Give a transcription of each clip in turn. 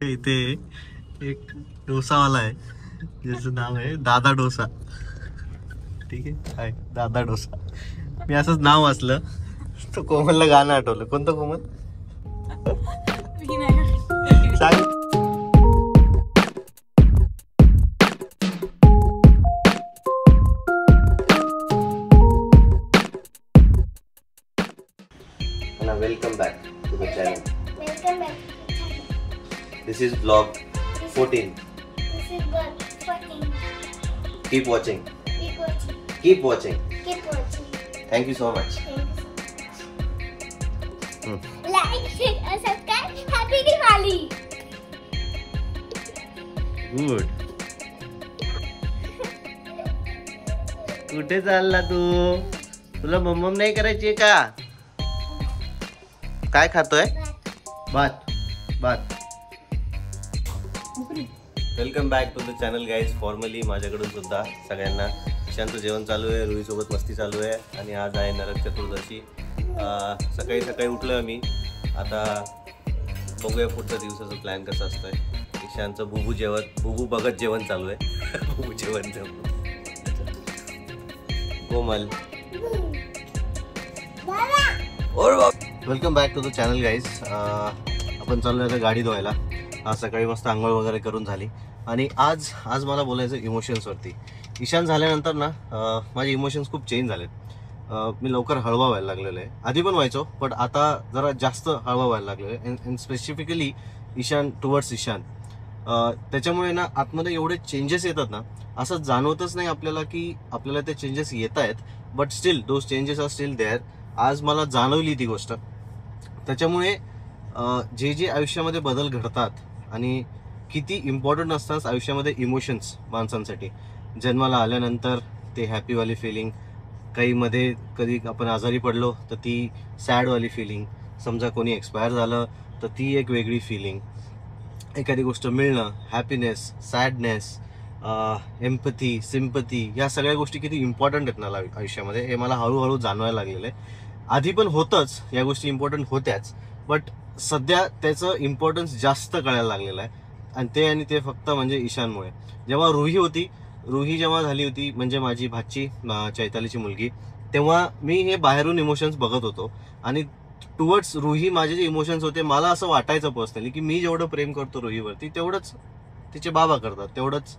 इथे एक डोसावाला आहे ज्याचं नाव आहे दादा डोसा. ठीक आहे, दादा डोसा. मी असंच नाव वाचलं तर कोमलला गाणं आठवलं. कोणतं कोमल सांग. Welcome back to the channel. Welcome back. This is vlog 14. This is vlog 14. Keep watching. Keep watching. Keep watching. Keep watching. Thank you so much. Thank you so much. Like, share, and subscribe. Happy Diwali. Good. कुठे चालला तू? तुला मम्मम नाही करायची का? काय खातोय? भात. भात. Welcome back to the channel guys. Formally माझ्याकडून सुद्धा सगळ्यांना. ईशानचं जेवण चालू आहे, रुईसोबत मस्ती चालू आहे आणि आज आहे नरक चतुर्दशी. सकाळी सकाळी उठलो आम्ही. आता बघूया पुढच्या दिवसाचं प्लॅन कसं असतंय. ईशानचं बुबू बघत जेवण चालू आहे. बुबू जेवण कोमल. Welcome back to the channel guys. आपण चाललो आहे आता गाडी धुवायला. आज सकाळी मस्त आंघोळ वगैरे करून झाली आणि आज मला बोलायचं इमोशन्सवरती. ईशान झाल्यानंतर ना माझे इमोशन्स खूप चेंज झालेत. मी लवकर हळवा व्हायला लागलेलो आहे. आधी पण व्हायचो बट आता जरा जास्त हळवा व्हायला लागलेलो आहे. In specifically Ishan towards Ishan. त्याच्यामुळे ना आतमध्ये एवढे चेंजेस येतात ना, असं जाणवतच नाही आपल्याला की आपल्याला ते चेंजेस येत आहेत. But still those changes are still there. आज मला जाणवली ती गोष्ट. त्याच्यामुळे जे आयुष्यामध्ये बदल घडतात आणि किती इम्पॉर्टंट असतात आयुष्यामध्ये इमोशन्स माणसांसाठी. जन्माला आल्यानंतर ते हॅपीवाली फिलिंग, काहीमध्ये कधी आपण आजारी पडलो तर ती सॅडवाली फिलिंग, समजा कोणी एक्सपायर झालं तर ती एक वेगळी फिलिंग, एखादी गोष्ट मिळणं, हॅपीनेस, सॅडनेस, एम्पथी, सिम्पथी, या सगळ्या गोष्टी किती इम्पॉर्टंट आहेत ना आयुष्यामध्ये. हे मला हळूहळू जाणवायला लागलेलं आहे. आधी पण होतंच, या गोष्टी इम्पॉर्टंट होत्याच, बट सध्या त्याचं इम्पॉर्टन्स जास्त कळायला लागलेलं आहे. आणि ते फक्त म्हणजे ईशानमुळे. जेव्हा रुही जेव्हा झाली होती, म्हणजे माझी भाची चैतालीची मुलगी, तेव्हा मी हे बाहेरून इमोशन्स बघत होतो आणि टुवर्ड्स रुही माझे जे इमोशन्स होते, मला असं वाटायचं पर्सनली की मी जेवढं प्रेम करतो रुहीवरती तेवढंच तिचे बाबा करतात, तेवढंच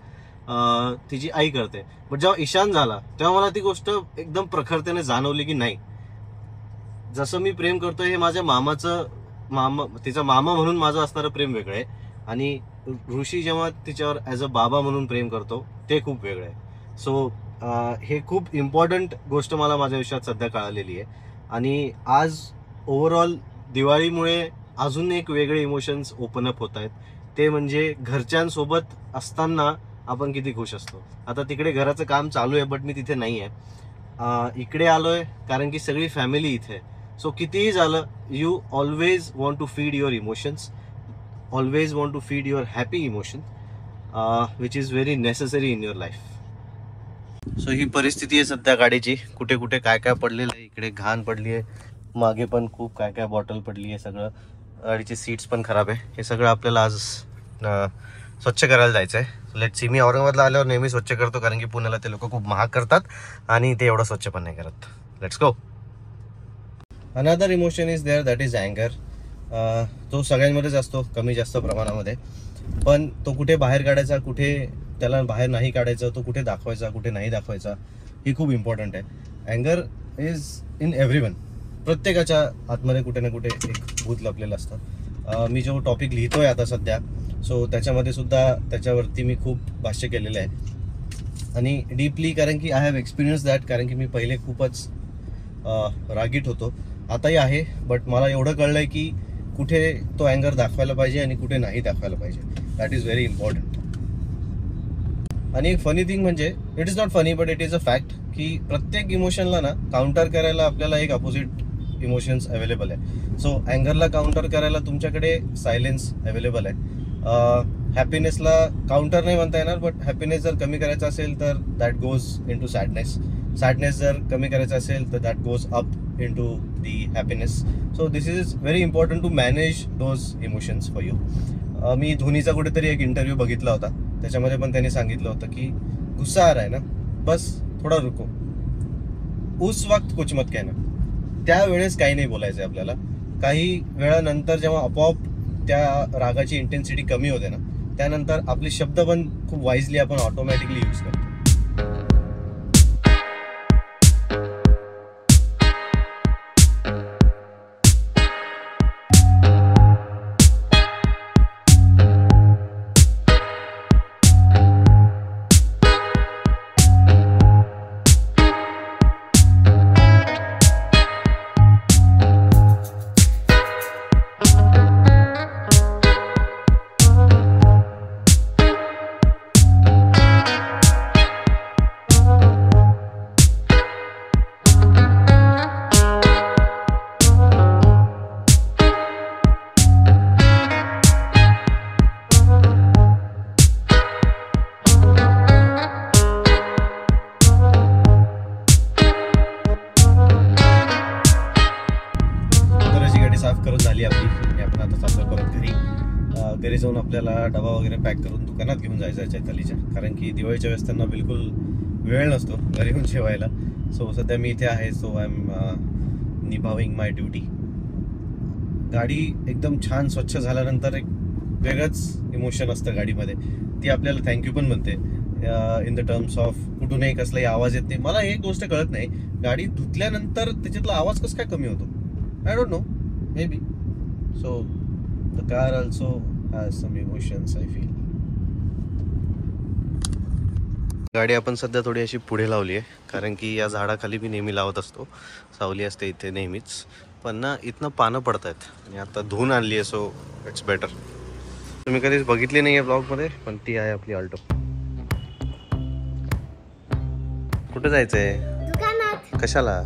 तिची आई करते. बट जेव्हा ईशान झाला तेव्हा मला ती गोष्ट एकदम प्रखरतेने जाणवली की नाही, जसं मी प्रेम करतोय हे माझ्या तिचा मामा म्हणून माझं असणारं प्रेम वेगळं आहे आणि ऋषी जेव्हा तिच्यावर ॲज अ बाबा म्हणून प्रेम करतो ते खूप वेगळं आहे. सो हे खूप इम्पॉर्टंट गोष्ट मला माझ्या आयुष्यात सध्या कळालेली आहे. आणि आज ओव्हरऑल दिवाळीमुळे अजून एक वेगळे इमोशन्स ओपन अप होत आहेत. ते म्हणजे घरच्यांसोबत असताना आपण किती खुश असतो. आता तिकडे घराचं काम चालू आहे बट मी तिथे नाही आहे. इकडे आलोय कारण की सगळी फॅमिली इथे आहे. सो कितीही झालं, you always want to feed your emotions, always want to feed your happy emotion, which is very necessary in your life. So ही परिस्थिती आहे सध्या गाडीची. कुठे कुठे काय काय पडलेलं आहे. इकडे घाण पडली आहे, मागे पण खूप काय काय बॉटल पडली आहे. सगळं गाडीचे सीट्स पण खराब आहे. हे सगळं आपल्याला आज स्वच्छ करायला जायचं आहे. Let's see. मी औरंगाबादला आल्यावर नेहमी स्वच्छ करतो कारण की पुण्याला ते लोक खूप महाग करतात आणि ते एवढं स्वच्छ पण नाही करत. Let's go. Another emotion is there, that is अँगर. तो सगळ्यांमध्येच असतो कमी जास्त प्रमाणामध्ये, पण तो कुठे बाहेर काढायचा, कुठे त्याला बाहेर नाही काढायचं, तो कुठे दाखवायचा, कुठे नाही दाखवायचा, ही खूप इम्पॉर्टंट आहे. अँगर इज इन एव्हरीवन. प्रत्येकाच्या आतमध्ये कुठे ना कुठे एक भूत लपलेलं असतं. मी जो टॉपिक लिहितोय आता सध्या, सो त्याच्यामध्ये सुद्धा त्याच्यावरती मी खूप भाष्य केलेलं आहे आणि डीपली, कारण की आय हॅव एक्सपिरियन्स दॅट. कारण की मी पहिले खूपच रागीट होतो, आताही आहे, बट मला एवढं कळलंय की कुठे तो अँगर दाखवायला पाहिजे आणि कुठे नाही दाखवायला पाहिजे. That is very important. आणि एक फनी थिंग म्हणजे, it is not funny but it is a fact, की प्रत्येक इमोशनला ना काउंटर करायला आपल्याला एक अपोजिट इमोशन्स अवेलेबल आहे. सो अँगरला काउंटर करायला तुमच्याकडे सायलेन्स अवेलेबल आहे. हॅपीनेसला काउंटर नाही म्हणता येणार, बट हॅपीनेस जर कमी करायचा असेल तर that goes into sadness. Sadness जर कमी करायचा असेल तर that goes up into the happiness. So this is very important to manage those emotions for you. मी धोनीचा कुठेतरी एक इंटरव्ह्यू बघितला होता, त्याच्यामध्ये पण त्यांनी सांगितलं होतं की गुस्सा आ रहा है ना, बस थोडा रुको, उस वक्त कुछ मत कहना. त्यावेळेस काही नाही बोलायचं आपल्याला. काही वेळानंतर जेव्हा आपोआप त्या रागाची इंटेन्सिटी कमी होते ना, त्यानंतर आपले शब्द पण खूप वाईजली आपण ऑटोमॅटिकली यूज करतो. साफ करून झाली आपली आणि आपण आता चाललो परत घरी. घरी जाऊन आपल्याला डबा वगैरे पॅक करून दुकानात घेऊन जायचं आहे चैतालीच्या, कारण की दिवाळीच्या वेळेस त्यांना बिलकुल वेळ नसतो घरी येऊन जेवायला. सो सध्या मी इथे आहे. सो आय एम निभाविंग माय ड्युटी. गाडी एकदम छान स्वच्छ झाल्यानंतर एक वेगळंच इमोशन असतं गाडीमध्ये. ती आपल्याला थँक्यू पण म्हणते इन द टर्म्स ऑफ कुठूनही कसलाही आवाज येत नाही. मला एक गोष्ट कळत नाही, गाडी धुतल्यानंतर त्याच्यातला आवाज कसं काय कमी होतो. I don't know, maybe. So the car also has some emotions, I feel. गाडी आपण सध्या थोडी अशी पुढे लावली आहे, कारण की या झाडाखाली मी नेहमी लावत असतो. सावली असते इथे नेहमीच, पण ना इथनं पानं पडत आहेत आणि आता धुवून आणली आहे. So it's better. तुम्ही कधीच बघितली नाही आहे ब्लॉगमध्ये, पण ती आहे आपली ऑल्टो. कुठे जायचं आहे? दुकानात. कशाला?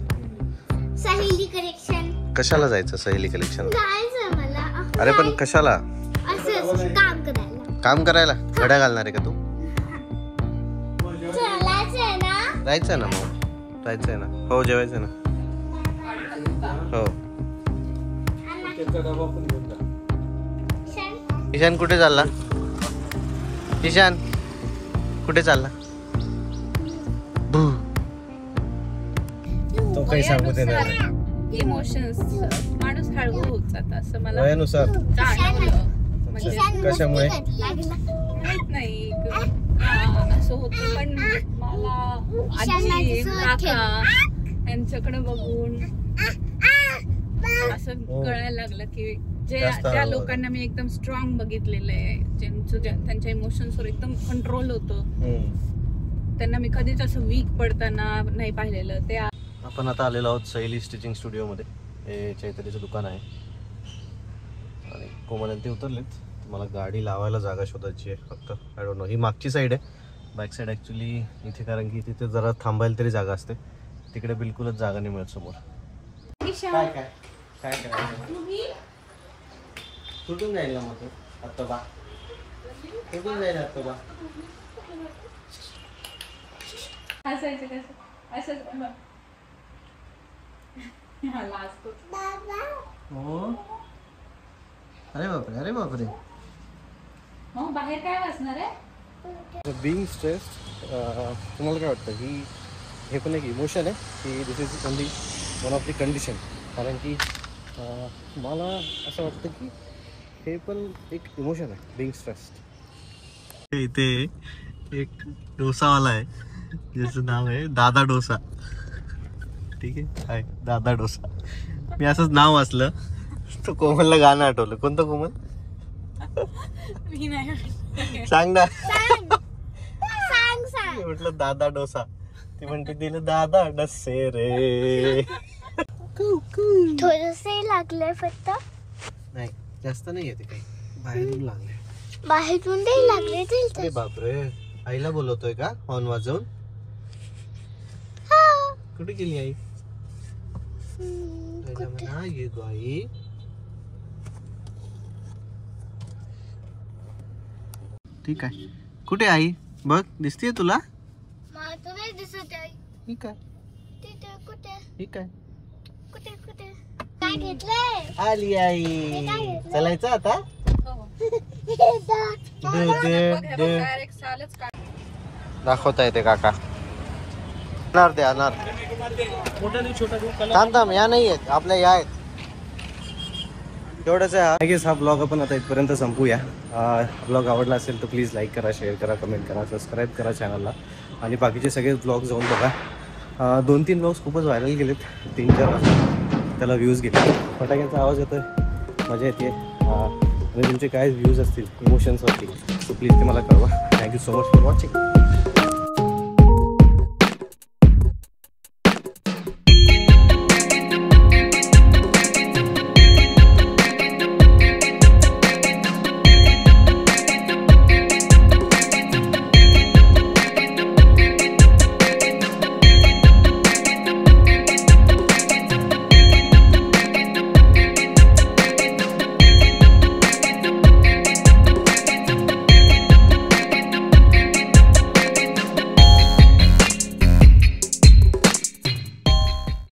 सहेली कलेक्शन. कशाला जायचं सहेली कलेक्शन? जायचं मला. अरे पण कशाला? असं काम करायला. काम करायला? घड्या घालणार आहे का तू? चलायचंय ना? जायचंय ना मग. जायचंय ना. हो, जेवायचंय ना. हो. ईशान कुठे चालला? ईशान कुठे चालला? तो काही सांगू देणार नाही. इमोशन्स माणूस हळू होत जात असं मला वयानुसार. जाणवलं. म्हणजे कशामुळे? माहित नाही असं होतं, पण मला आजी काका यांच्याकडे बघून असं कळायला लागलं की ज्या लोकांना मी एकदम स्ट्रॉंग बघितलेलं आहे, त्यांच्या इमोशन्सवर एकदम कंट्रोल होतं, त्यांना मी कधीच असं वीक पडताना नाही पाहिलेलं. ते आपण आता आलेलो आहोत सहेली स्टिचिंग स्टुडिओमध्ये. हे चैतन्यचं दुकान आहे आणि कोमल ते उतरलेत. मला गाडी लावायला जागा शोधायची आहे फक्त. I don't know. ही मागची साईड आहे, बॅक साईड ॲक्च्युली इथे, कारण की तिथे जरा थांबायला तरी जागा असते. तिकडे बिलकुलच जागा नाही मिळत समोर. काय काय काय करायचं? कुठून जाईल ना मग आत्ता बा? कुठून जाईल आत्ता बा? हसायचं कसं असं हो. अरे बापरे, अरे बापरे. मग बाहेर काय वाचणार आहे? बीइंग स्ट्रेस्ड, तुम्हाला काय वाटतं की हे पण एक इमोशन आहे की this is only one of the condition? कारण की मला असं वाटतं की हे पण एक इमोशन आहे, बीइंग स्ट्रेस्ड. इथे एक डोसावाला आहे ज्याचं नाव आहे दादा डोसा. ठीक आहे, हाय दादा डोसा. मी असंच नाव वाचलं तर कोमलला गाणं आठवलं. कोणतं कोमल? मी नाही सांग ना. सांग सांग. म्हटलं दादा डोसा. ती म्हणते दिलं दादा डस्से रे. थोडंसं लागलंय फक्त. नाही जास्त नाही येते काही, बाहेरून लागले. बाहेरून नाही लागले. अरे बापरे, आईला बोलवतोय का हॉर्न वाजवून? कुठे गेली आई? ये गाई. ठीक आहे. कुठे आई? बघ, दिसतीये तुला? मला तर नाही दिसत आहे. ठीक आहे. तिथे कुठे? ठीक आहे. कुठे कुठे? काय घेतलंय? आली आई. काय घेतलं? चलायचं आता? डायरेक्ट सालच काढ. दाखवता येते काका. अनार ते अनार. थांब थांब, या नाही आहेत आपल्या, या आहेत. तेवढंच आहे. आय गेस हा ब्लॉग आपण आता इथपर्यंत संपूया. ब्लॉग आवडला असेल तर प्लीज लाईक करा, शेअर करा, कमेंट करा, सबस्क्राईब करा चॅनलला. आणि बाकीचे सगळे ब्लॉग जाऊन बघा. 2-3 ब्लॉग्स खूपच व्हायरल गेलेत. 3-4 त्याला व्ह्यूज गेले. फटाक्याचा आवाज येतोय, मजा येते. आणि तुमचे काय व्ह्यूज असतील इमोशन्सवरती, सो प्लीज ते मला कळवा. Thank you so much for watching.